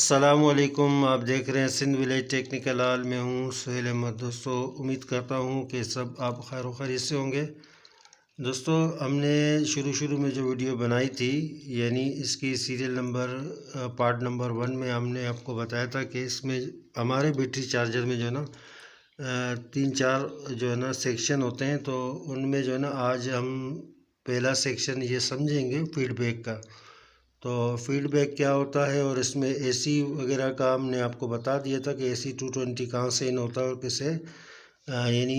अस्सलामुअलैकुम। आप देख रहे हैं सिंध विलेज टेक्निकल हॉल में हूँ सुहेल अहमद। दोस्तों, उम्मीद करता हूँ कि सब आप खैर खैरियत से होंगे। दोस्तों, हमने शुरू में जो वीडियो बनाई थी, यानी इसकी सीरियल नंबर पार्ट नंबर 1 में हमने आपको बताया था कि इसमें हमारे बैटरी चार्जर में जो है ना 3-4 जो है ना सेक्शन होते हैं। तो उनमें जो है ना आज हम पहला सेक्शन ये समझेंगे फीडबैक का। तो फीडबैक क्या होता है और इसमें एसी वगैरह का हमने आपको बता दिया था कि AC 220 कहाँ से इन होता है और किसे यानी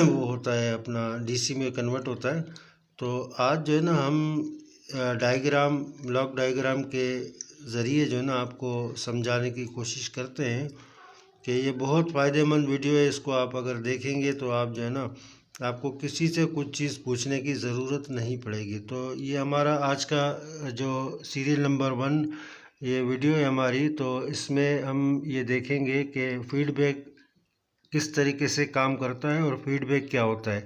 वो होता है अपना DC में कन्वर्ट होता है। तो आज जो है ना हम डायग्राम ब्लॉक डायग्राम के ज़रिए जो है ना आपको समझाने की कोशिश करते हैं कि ये बहुत फ़ायदेमंद वीडियो है। इसको आप अगर देखेंगे तो आप जो है ना आपको किसी से कुछ चीज़ पूछने की ज़रूरत नहीं पड़ेगी। तो ये हमारा आज का जो सीरियल नंबर 1 ये वीडियो है हमारी। तो इसमें हम ये देखेंगे कि फीडबैक किस तरीके से काम करता है और फीडबैक क्या होता है।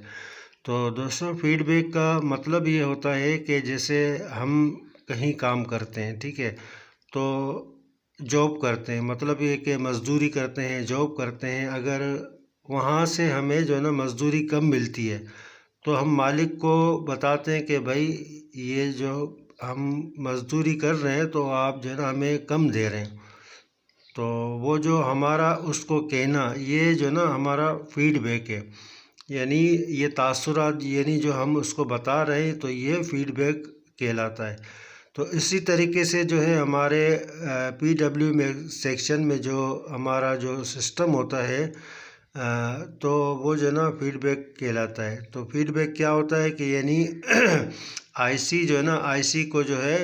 तो दोस्तों, फीडबैक का मतलब ये होता है कि जैसे हम कहीं काम करते हैं, ठीक है, तो जॉब करते हैं, मतलब ये कि मज़दूरी करते हैं, जॉब करते हैं। अगर वहाँ से हमें जो है ना मज़दूरी कम मिलती है तो हम मालिक को बताते हैं कि भाई ये जो हम मज़दूरी कर रहे हैं तो आप जो है ना हमें कम दे रहे हैं। तो वो जो हमारा उसको कहना, ये जो ना हमारा फीडबैक है, यानी ये तासुरात यानी जो हम उसको बता रहे हैं, तो ये फीडबैक कहलाता है। तो इसी तरीके से जो है हमारे PW में सेक्शन में जो हमारा जो सिस्टम होता है तो वो जो ना फीडबैक कहलाता है। तो फीडबैक क्या होता है कि यानी IC जो है ना IC को जो है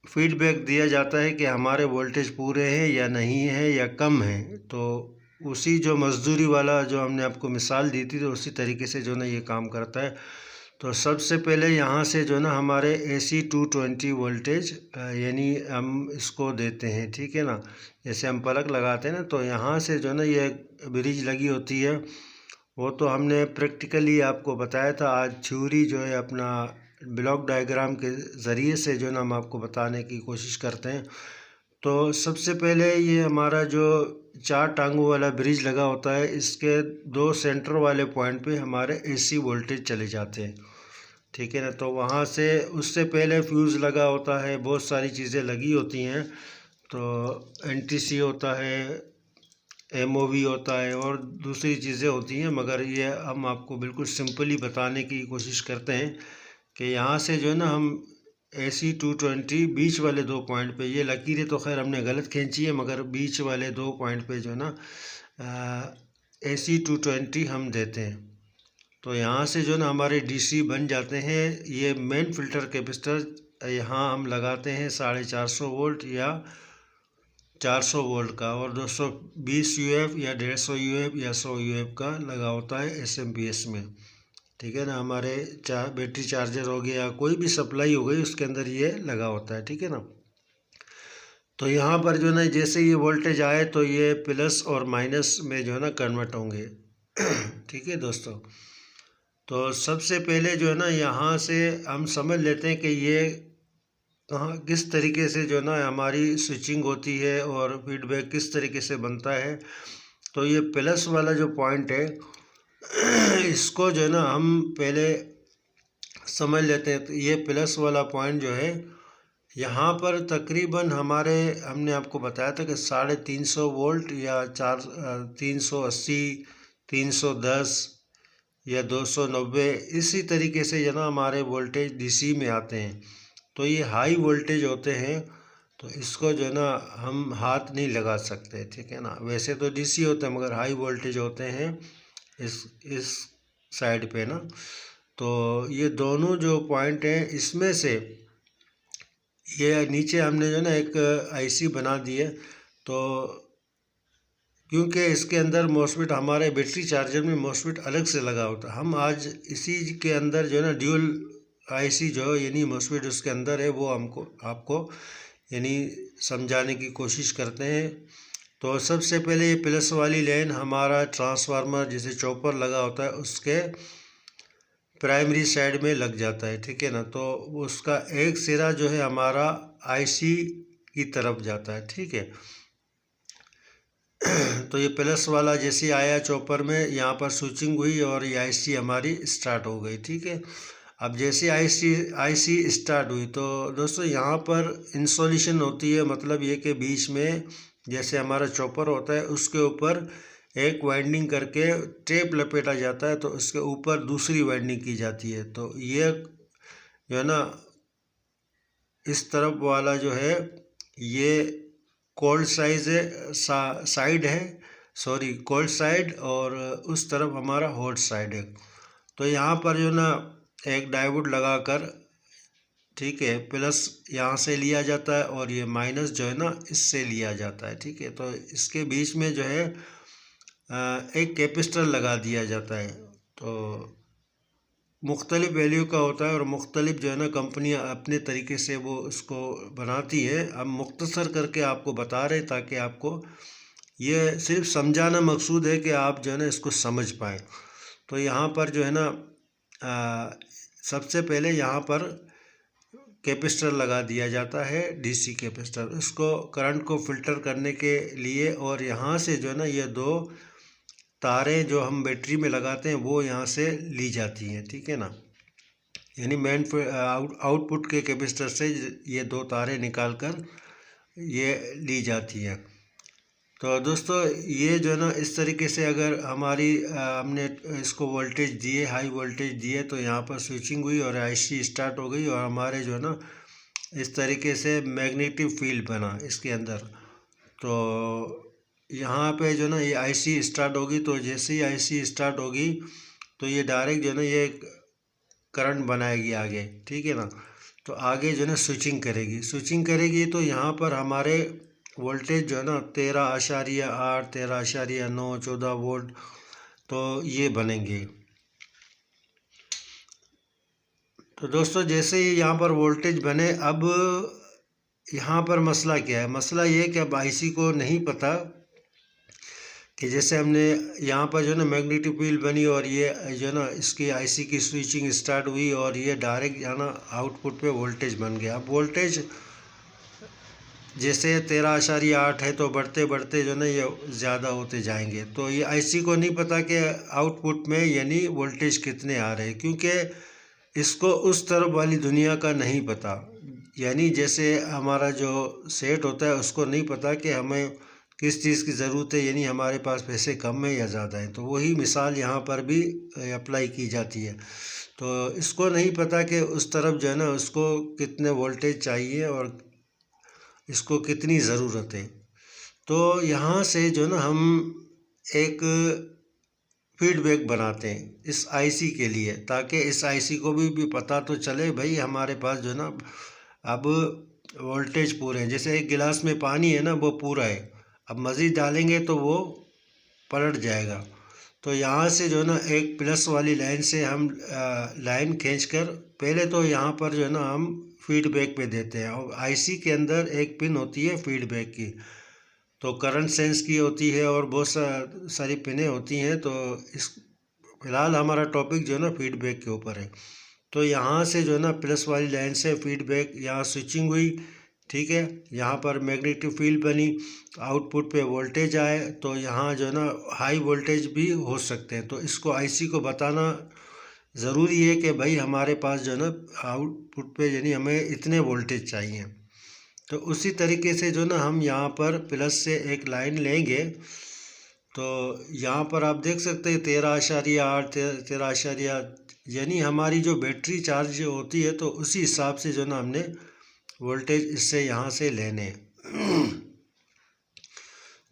फीडबैक दिया जाता है कि हमारे वोल्टेज पूरे हैं या नहीं है या कम है। तो उसी जो मज़दूरी वाला जो हमने आपको मिसाल दी थी, तो उसी तरीके से जो ना ये काम करता है। तो सबसे पहले यहाँ से जो ना हमारे AC 220 वोल्टेज यानी हम इसको देते हैं, ठीक है ना। जैसे हम प्लग लगाते हैं ना, तो यहाँ से जो ना ये ब्रिज लगी होती है, वो तो हमने प्रैक्टिकली आपको बताया था। आज थ्योरी जो है अपना ब्लॉक डायग्राम के ज़रिए से जो ना हम आपको बताने की कोशिश करते हैं। तो सबसे पहले ये हमारा जो 4 टांगों वाला ब्रिज लगा होता है, इसके 2 सेंटर वाले पॉइंट पे हमारे AC वोल्टेज चले जाते हैं, ठीक है ना। तो वहाँ से उससे पहले फ्यूज़ लगा होता है, बहुत सारी चीज़ें लगी होती हैं। तो NTC होता है, MOV होता है और दूसरी चीज़ें होती हैं, मगर ये हम आपको बिल्कुल सिंपली बताने की कोशिश करते हैं कि यहाँ से जो है ना हम AC 220 बीच वाले 2 पॉइंट पे, ये लकीरें तो खैर हमने गलत खींची है, मगर बीच वाले 2 पॉइंट पे जो है ना AC 220 हम देते हैं। तो यहाँ से जो ना हमारे DC बन जाते हैं। ये मेन फ़िल्टर कैपेसिटर यहाँ हम लगाते हैं 450 वोल्ट या 400 वोल्ट का, और 220 UF या 150 UF या 100 UF का लगा होता है SMPS में, ठीक है ना। हमारे बैटरी चार्जर हो गया, कोई भी सप्लाई हो गई, उसके अंदर ये लगा होता है, ठीक है ना। तो यहाँ पर जो ना जैसे ये वोल्टेज आए तो ये प्लस और माइनस में जो है ना कन्वर्ट होंगे ठीक है दोस्तों। तो सबसे पहले जो है ना यहाँ से हम समझ लेते हैं कि ये कहाँ किस तरीके से जो ना हमारी स्विचिंग होती है और फीडबैक किस तरीके से बनता है। तो ये प्लस वाला जो पॉइंट है इसको जो है ना हम पहले समझ लेते हैं। तो ये प्लस वाला पॉइंट जो है, यहाँ पर तकरीबन हमारे हमने आपको बताया था कि 350 वोल्ट या 380, 310 या 290 इसी तरीके से जो ना हमारे वोल्टेज DC में आते हैं। तो ये हाई वोल्टेज होते हैं, तो इसको जो है ना हम हाथ नहीं लगा सकते, ठीक है ना। वैसे तो DC होते हैं, मगर हाई वोल्टेज होते हैं इस साइड पे ना। तो ये दोनों जो पॉइंट हैं, इसमें से ये नीचे हमने जो ना एक IC बना दी है। तो क्योंकि इसके अंदर मॉसफेट, हमारे बैटरी चार्जर में मॉसफेट अलग से लगा होता है, हम आज इसी के अंदर जो है ना ड्यूल IC जो यानी मॉसफेट उसके अंदर है, वो आपको यानी समझाने की कोशिश करते हैं। तो सबसे पहले ये प्लस वाली लाइन हमारा ट्रांसफार्मर जैसे चॉपर लगा होता है उसके प्राइमरी साइड में लग जाता है, ठीक है ना। तो उसका एक सिरा जो है हमारा IC की तरफ जाता है, ठीक है। तो ये प्लस वाला जैसे आया चॉपर में, यहाँ पर स्विचिंग हुई और ये आईसी हमारी स्टार्ट हो गई, ठीक है। अब जैसे आईसी स्टार्ट हुई तो दोस्तों यहाँ पर इंसोलेशन होती है, मतलब ये कि बीच में जैसे हमारा चॉपर होता है उसके ऊपर एक वाइंडिंग करके टेप लपेटा जाता है, तो उसके ऊपर दूसरी वाइंडिंग की जाती है। तो ये जो है ना इस तरफ वाला जो है ये कोल्ड साइड है, सॉरी कोल्ड साइड, और उस तरफ हमारा हॉट साइड है। तो यहाँ पर जो ना एक डायोड लगाकर, ठीक है, प्लस यहाँ से लिया जाता है और ये माइनस जो है ना इससे लिया जाता है, ठीक है। तो इसके बीच में जो है एक कैपेसिटर लगा दिया जाता है। तो मुख्तलिफ वैल्यू का होता है और मुख्तलिफ जो है ना कंपनियां अपने तरीके से वो उसको बनाती है। अब मुख्तसर करके आपको बता रहे ताकि आपको ये सिर्फ समझाना मकसूद है कि आप जो है ना इसको समझ पाएँ। तो यहाँ पर जो है ना सबसे पहले यहाँ पर कैपेसिटर लगा दिया जाता है, डीसी कैपेसिटर, उसको करंट को फिल्टर करने के लिए। और यहाँ से जो है ना ये दो तारें जो हम बैटरी में लगाते हैं वो यहाँ से ली जाती हैं, ठीक है ना। यानी मेन आउटपुट के कैपेसिटर से ये दो तारें निकाल कर ये ली जाती हैं। तो दोस्तों ये जो है ना इस तरीके से अगर हमारी हमने इसको वोल्टेज दिए, हाई वोल्टेज दिए, तो यहाँ पर स्विचिंग हुई और आईसी स्टार्ट हो गई और हमारे जो है ना इस तरीके से मैग्नेटिक फील्ड बना इसके अंदर। तो यहाँ पे जो है ना ये आईसी स्टार्ट होगी, तो जैसे ही आईसी स्टार्ट होगी तो ये डायरेक्ट जो है ना ये करंट बनाएगी आगे, ठीक है ना। तो आगे जो है ना स्विचिंग करेगी तो यहाँ पर हमारे वोल्टेज जो है ना 13.8, 13.9, 14 वोल्ट तो ये बनेंगे। तो दोस्तों जैसे ही यहाँ पर वोल्टेज बने, अब यहाँ पर मसला क्या है, मसला ये कि अब आईसी को नहीं पता कि जैसे हमने यहाँ पर जो है ना मैग्नेटिक फील्ड बनी और ये जो है ना इसकी आईसी की स्विचिंग स्टार्ट हुई और ये डायरेक्ट जो है ना आउटपुट पे वोल्टेज बन गया। अब वोल्टेज जैसे 13.8 है तो बढ़ते बढ़ते जो ना ये ज़्यादा होते जाएंगे। तो ये आईसी को नहीं पता कि आउटपुट में यानी वोल्टेज कितने आ रहे हैं, क्योंकि इसको उस तरफ वाली दुनिया का नहीं पता। यानी जैसे हमारा जो सेट होता है उसको नहीं पता कि हमें किस चीज़ की ज़रूरत है, यानी हमारे पास पैसे कम है या ज़्यादा है। तो वही मिसाल यहाँ पर भी अप्लाई की जाती है। तो इसको नहीं पता कि उस तरफ जो है ना उसको कितने वोल्टेज चाहिए और इसको कितनी ज़रूरत है। तो यहाँ से जो ना हम एक फीडबैक बनाते हैं इस आईसी के लिए, ताकि इस आईसी को भी पता तो चले भाई हमारे पास जो ना अब वोल्टेज पूरे हैं। जैसे एक गिलास में पानी है ना वो पूरा है, अब मज़ीद डालेंगे तो वो पलट जाएगा। तो यहाँ से जो ना एक प्लस वाली लाइन से हम लाइन खींचकर पहले तो यहाँ पर जो है ना हम फीडबैक पे देते हैं। और आईसी के अंदर एक पिन होती है फीडबैक की, तो करंट सेंस की होती है और बहुत सारी पिनें होती हैं। तो इस फिलहाल हमारा टॉपिक जो है ना फीडबैक के ऊपर है। तो यहाँ से जो है ना प्लस वाली लाइन से फीडबैक, यहाँ स्विचिंग हुई, ठीक है, यहाँ पर मैग्नेटिक फील्ड बनी, आउटपुट पे वोल्टेज आए, तो यहाँ जो है ना हाई वोल्टेज भी हो सकते हैं। तो इसको आईसी को बताना ज़रूरी है कि भाई हमारे पास जो है ना आउटपुट पे यानी हमें इतने वोल्टेज चाहिए। तो उसी तरीके से जो ना हम यहाँ पर प्लस से एक लाइन लेंगे, तो यहाँ पर आप देख सकते हैं 13.8, 13.8, यानी हमारी जो बैटरी चार्ज होती है तो उसी हिसाब से जो ना हमने वोल्टेज इससे यहाँ से लेने।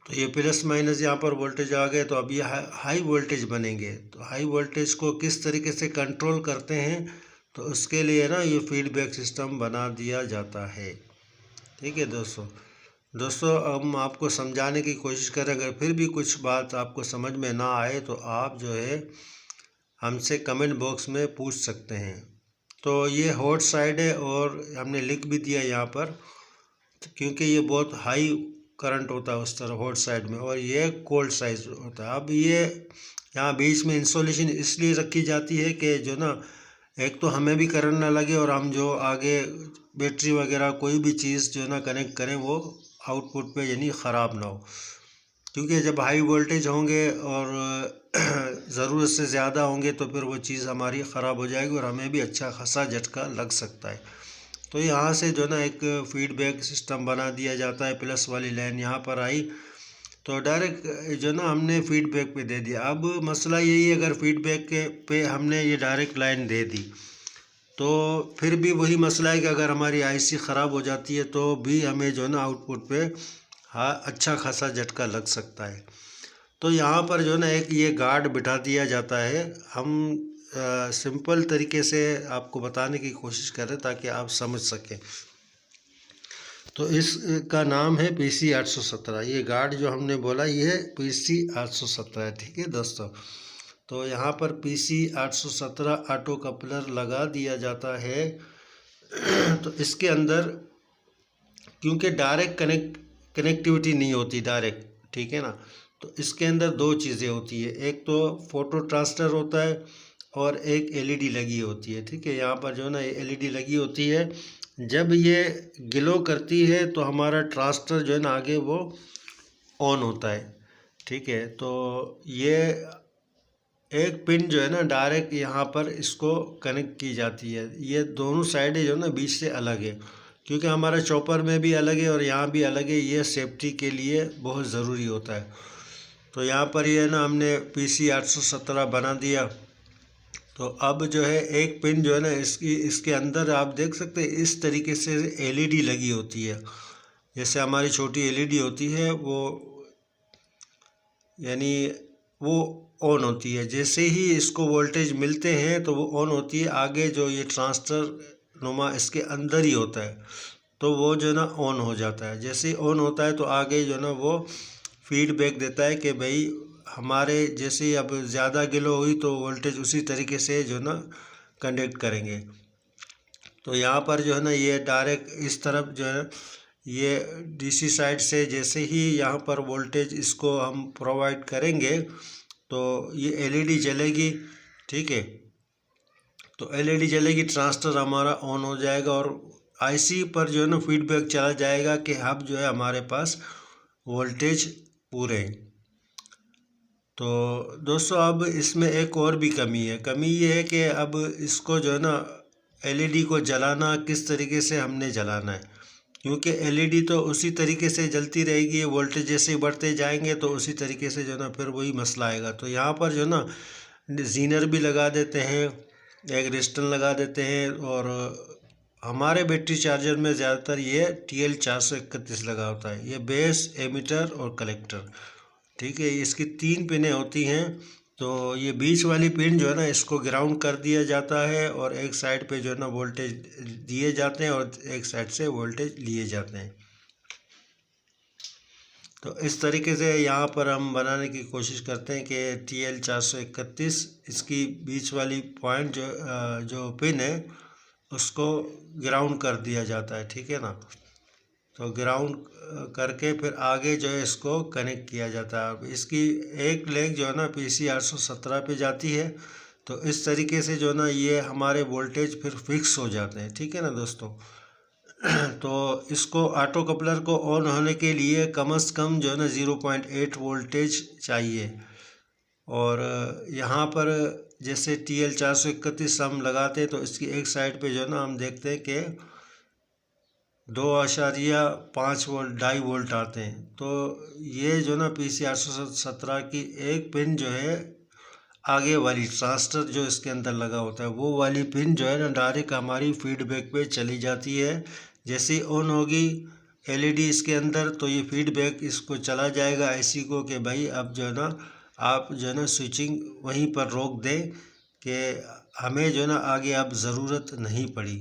तो ये प्लस माइनस यहाँ पर वोल्टेज आ गए, तो अब ये हाई वोल्टेज बनेंगे। तो हाई वोल्टेज को किस तरीके से कंट्रोल करते हैं, तो उसके लिए ना ये फीडबैक सिस्टम बना दिया जाता है, ठीक है दोस्तों हम आपको समझाने की कोशिश करें। अगर फिर भी कुछ बात आपको समझ में ना आए तो आप जो है हमसे कमेंट बॉक्स में पूछ सकते हैं। तो ये हॉट साइड है और हमने लिख भी दिया यहाँ पर, क्योंकि ये बहुत हाई करंट होता है उस तरफ हॉट साइड में, और ये कोल्ड साइड होता है। अब ये यहाँ बीच में इंसुलेशन इसलिए रखी जाती है कि जो ना एक तो हमें भी करंट ना लगे और हम जो आगे बैटरी वगैरह कोई भी चीज़ जो है ना कनेक्ट करें वो आउटपुट पे यानी ख़राब ना हो, क्योंकि जब हाई वोल्टेज होंगे और ज़रूरत से ज़्यादा होंगे तो फिर वो चीज़ हमारी ख़राब हो जाएगी और हमें भी अच्छा खासा झटका लग सकता है। तो यहाँ से जो ना एक फीडबैक सिस्टम बना दिया जाता है, प्लस वाली लाइन यहाँ पर आई तो डायरेक्ट जो ना हमने फीडबैक पे दे दिया। अब मसला यही है, अगर फीडबैक के पे हमने ये डायरेक्ट लाइन दे दी तो फिर भी वही मसला है कि अगर हमारी आईसी ख़राब हो जाती है तो भी हमें जो ना आउटपुट पे हाँ अच्छा खासा झटका लग सकता है। तो यहाँ पर जो ना एक ये गार्ड बिठा दिया जाता है। हम सिंपल तरीके से आपको बताने की कोशिश कर रहे हैं ताकि आप समझ सकें। तो इसका नाम है PC 817। ये गार्ड जो हमने बोला ये है PC 817 है, ठीक है दोस्तों। तो यहाँ पर PC 817 ऑटो कपलर लगा दिया जाता है। तो इसके अंदर क्योंकि डायरेक्ट कनेक्टिविटी नहीं होती डायरेक्ट, ठीक है ना, तो इसके अंदर दो चीज़ें होती है, एक तो फोटो ट्रांसफर होता है और एक एलईडी लगी होती है, ठीक है। यहाँ पर जो ना एलईडी लगी होती है, जब ये ग्लो करती है तो हमारा ट्रांसटर जो है ना आगे वो ऑन होता है, ठीक है। तो ये एक पिन जो है ना डायरेक्ट यहाँ पर इसको कनेक्ट की जाती है। ये दोनों साइडें जो है ना बीच से अलग है, क्योंकि हमारा चॉपर में भी अलग है और यहाँ भी अलग है। ये सेफ्टी के लिए बहुत ज़रूरी होता है। तो यहाँ पर ये ना हमने PC 817 बना दिया। तो अब जो है एक पिन जो है ना इसके अंदर आप देख सकते हैं इस तरीके से एलईडी लगी होती है। जैसे हमारी छोटी एलईडी होती है वो यानी वो ऑन होती है, जैसे ही इसको वोल्टेज मिलते हैं तो वो ऑन होती है। आगे जो ये ट्रांजिस्टर नुमा इसके अंदर ही होता है तो वो जो ना ऑन हो जाता है। जैसे ही ऑन होता है तो आगे जो ना वो फीडबैक देता है कि भाई हमारे जैसे ही अब ज़्यादा ग्लो हुई तो वोल्टेज उसी तरीके से जो ना कंडक्ट करेंगे। तो यहाँ पर जो है ना ये डायरेक्ट इस तरफ जो है ये डीसी साइड से जैसे ही यहाँ पर वोल्टेज इसको हम प्रोवाइड करेंगे तो ये एलईडी जलेगी, ठीक है। तो एलईडी जलेगी, ट्रांजिस्टर हमारा ऑन हो जाएगा और आईसी पर जो है ना फीडबैक चला जाएगा कि अब जो है हमारे पास वोल्टेज पूरे हैं। तो दोस्तों अब इसमें एक और भी कमी है। कमी ये है कि अब इसको जो है ना एलईडी को जलाना किस तरीके से हमने जलाना है, क्योंकि एलईडी तो उसी तरीके से जलती रहेगी, वोल्टेज जैसे बढ़ते जाएंगे तो उसी तरीके से जो ना फिर वही मसला आएगा। तो यहाँ पर जो ना जीनर भी लगा देते हैं, एक रेजिस्टेंस लगा देते हैं और हमारे बैटरी चार्जर में ज़्यादातर ये TL431 लगा होता है। ये बेस, एमीटर और कलेक्टर, ठीक है। इसकी 3 पिनें होती हैं। तो ये बीच वाली पिन जो है ना इसको ग्राउंड कर दिया जाता है और एक साइड पे जो है ना वोल्टेज दिए जाते हैं और एक साइड से वोल्टेज लिए जाते हैं। तो इस तरीके से यहाँ पर हम बनाने की कोशिश करते हैं कि TL431 इसकी बीच वाली पॉइंट जो पिन है उसको ग्राउंड कर दिया जाता है, ठीक है ना। तो ग्राउंड करके फिर आगे जो है इसको कनेक्ट किया जाता है। अब इसकी एक लेग जो है ना PC 817 पे जाती है। तो इस तरीके से जो ना ये हमारे वोल्टेज फिर फिक्स हो जाते हैं, ठीक है ना दोस्तों। तो इसको ऑटो कपलर को ऑन होने के लिए कम से कम जो है ना 0.8 वोल्टेज चाहिए। और यहाँ पर जैसे TL431 हम लगाते हैं तो इसकी एक साइड पे जो है ना हम देखते हैं कि 2.5 वोल्ट 2.5 वोल्ट आते हैं। तो ये जो ना PC 817 की एक पिन जो है आगे वाली ट्रांजिस्टर जो इसके अंदर लगा होता है वो वाली पिन जो है ना डायरेक्ट हमारी फीडबैक पे चली जाती है। जैसे ही ऑन होगी एलईडी इसके अंदर तो ये फीडबैक इसको चला जाएगा आईसी को कि भाई अब जो है ना आप जो है ना स्विचिंग वहीं पर रोक दें कि हमें जो है ना आगे अब ज़रूरत नहीं पड़ी।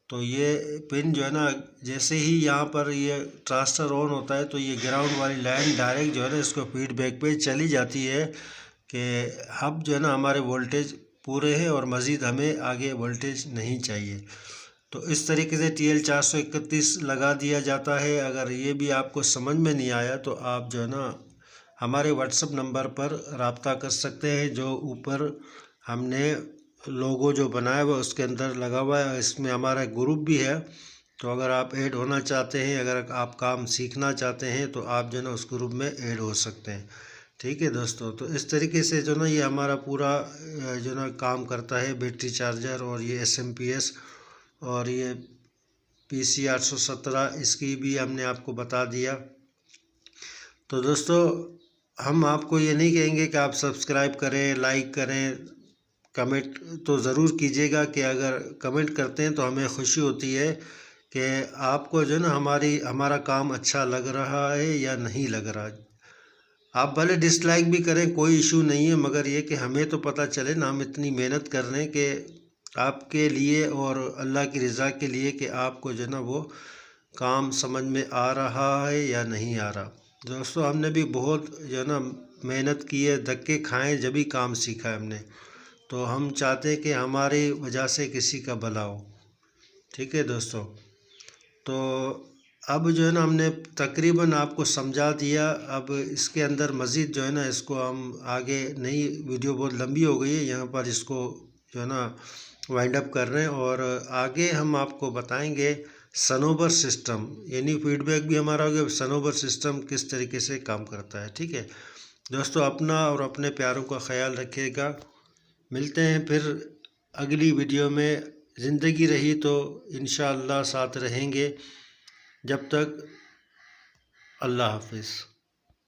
तो ये पिन जो है ना जैसे ही यहाँ पर ये ट्रांजिस्टर ऑन होता है तो ये ग्राउंड वाली लाइन डायरेक्ट जो है ना इसको फीडबैक पे चली जाती है कि अब जो है ना हमारे वोल्टेज पूरे हैं और मज़ीद हमें आगे वोल्टेज नहीं चाहिए। तो इस तरीके से TL431 लगा दिया जाता है। अगर ये भी आपको समझ में नहीं आया तो आप जो है ना हमारे व्हाट्सएप नंबर पर रब्ता कर सकते हैं जो ऊपर हमने लोगो जो बनाया हुआ उसके अंदर लगा हुआ है। इसमें हमारा ग्रुप भी है, तो अगर आप ऐड होना चाहते हैं, अगर आप काम सीखना चाहते हैं तो आप जो है ना उस ग्रुप में ऐड हो सकते हैं। ठीक है दोस्तों, तो इस तरीके से जो ना ये हमारा पूरा जो ना काम करता है, बैटरी चार्जर और ये SMPS और ये PC 817, इसकी भी हमने आपको बता दिया। तो दोस्तों हम आपको ये नहीं कहेंगे कि आप सब्सक्राइब करें, लाइक करें, कमेंट तो ज़रूर कीजिएगा कि अगर कमेंट करते हैं तो हमें खुशी होती है कि आपको जो है ना हमारा काम अच्छा लग रहा है या नहीं लग रहा। आप भले डिसलाइक भी करें, कोई इशू नहीं है, मगर ये कि हमें तो पता चले ना हम इतनी मेहनत कर रहे हैं कि आपके लिए और अल्लाह की रज़ा के लिए कि आपको जो है ना वो काम समझ में आ रहा है या नहीं आ रहा। दोस्तों हमने भी बहुत जो है ना मेहनत की है, धक्के खाए जब भी काम सीखा है हमने। तो हम चाहते हैं कि हमारी वजह से किसी का भला हो। ठीक है दोस्तों, तो अब जो है ना हमने तकरीबन आपको समझा दिया। अब इसके अंदर मज़ीद जो है ना इसको हम आगे, नई वीडियो बहुत लंबी हो गई है, यहाँ पर इसको जो है ना वाइंड अप कर रहे हैं और आगे हम आपको बताएंगे सनोबर सिस्टम, यानी फीडबैक भी हमारा हो गया, सनोबर सिस्टम किस तरीके से काम करता है। ठीक है दोस्तों, अपना और अपने प्यारों का ख्याल रखिएगा। मिलते हैं फिर अगली वीडियो में। ज़िंदगी रही तो इंशाअल्लाह साथ रहेंगे। जब तक, अल्लाह हाफिज़।